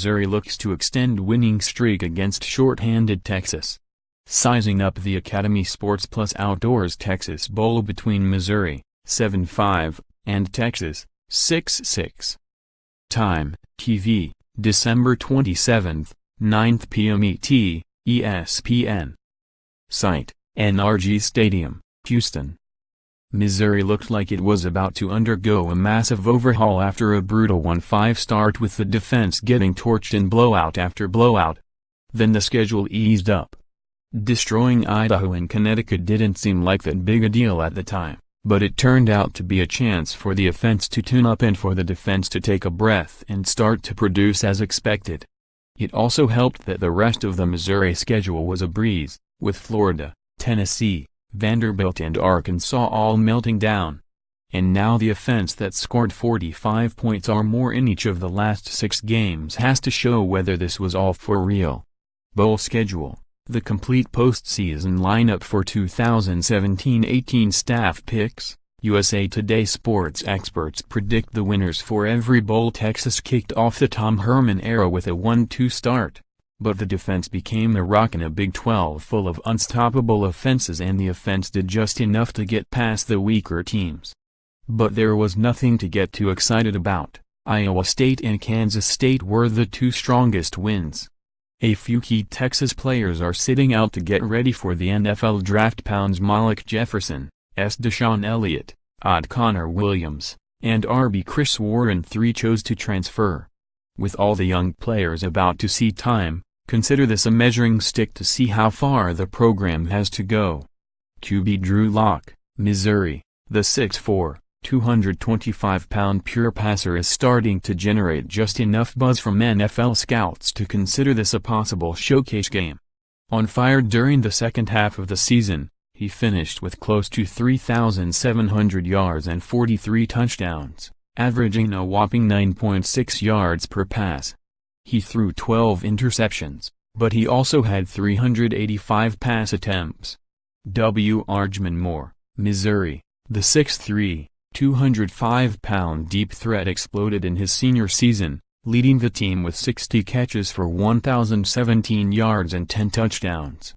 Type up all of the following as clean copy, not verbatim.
Missouri looks to extend winning streak against short-handed Texas. Sizing up the Academy Sports Plus Outdoors Texas Bowl between Missouri, 7-5, and Texas, 6-6. Time, TV, December 27, 9 p.m. ET, ESPN. Site, NRG Stadium, Houston. Missouri looked like it was about to undergo a massive overhaul after a brutal 1-5 start with the defense getting torched in blowout after blowout. Then the schedule eased up. Destroying Idaho and Connecticut didn't seem like that big a deal at the time, but it turned out to be a chance for the offense to tune up and for the defense to take a breath and start to produce as expected. It also helped that the rest of the Missouri schedule was a breeze, with Florida, Tennessee, Vanderbilt and Arkansas all melting down. And now the offense that scored 45 points or more in each of the last 6 games has to show whether this was all for real. Bowl schedule. The complete postseason lineup for 2017-18 staff picks. USA Today sports experts predict the winners for every bowl. Texas kicked off the Tom Herman era with a 1-2 start, but the defense became the rock in a Big 12 full of unstoppable offenses, and the offense did just enough to get past the weaker teams. But there was nothing to get too excited about. Iowa State and Kansas State were the 2 strongest wins. A few key Texas players are sitting out to get ready for the NFL draft. Pounds Malik Jefferson, Deshaun Elliott, Connor Williams, and RB Chris Warren 3 chose to transfer. With all the young players about to see time, consider this a measuring stick to see how far the program has to go. QB Drew Lock, Missouri, the 6'4", 225-pound pure passer is starting to generate just enough buzz from NFL scouts to consider this a possible showcase game. On fire during the second half of the season, he finished with close to 3,700 yards and 43 touchdowns, averaging a whopping 9.6 yards per pass. He threw 12 interceptions, but he also had 385 pass attempts. Arjman Moore, Missouri, the 6'3", 205-pound deep threat exploded in his senior season, leading the team with 60 catches for 1,017 yards and 10 touchdowns.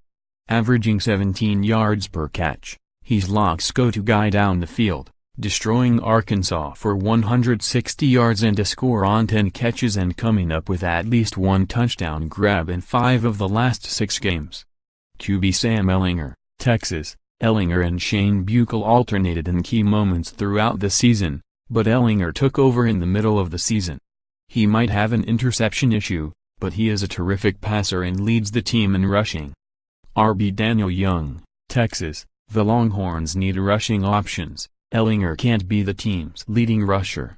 Averaging 17 yards per catch, he's Lock's go-to guy down the field, destroying Arkansas for 160 yards and a score on 10 catches and coming up with at least 1 touchdown grab in 5 of the last 6 games. QB Sam Ehlinger, Texas. Ehlinger and Shane Buechele alternated in key moments throughout the season, but Ehlinger took over in the middle of the season. He might have an interception issue, but he is a terrific passer and leads the team in rushing. RB Daniel Young, Texas. The Longhorns need rushing options. Ehlinger can't be the team's leading rusher.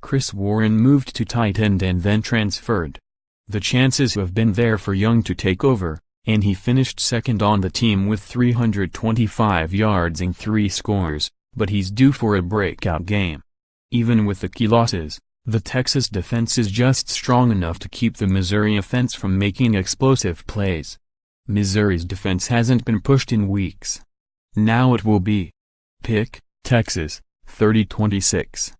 Chris Warren moved to tight end and then transferred. The chances have been there for Young to take over, and he finished second on the team with 325 yards and 3 scores, but he's due for a breakout game. Even with the key losses, the Texas defense is just strong enough to keep the Missouri offense from making explosive plays. Missouri's defense hasn't been pushed in weeks. Now it will be. Pick, Texas, 30-26.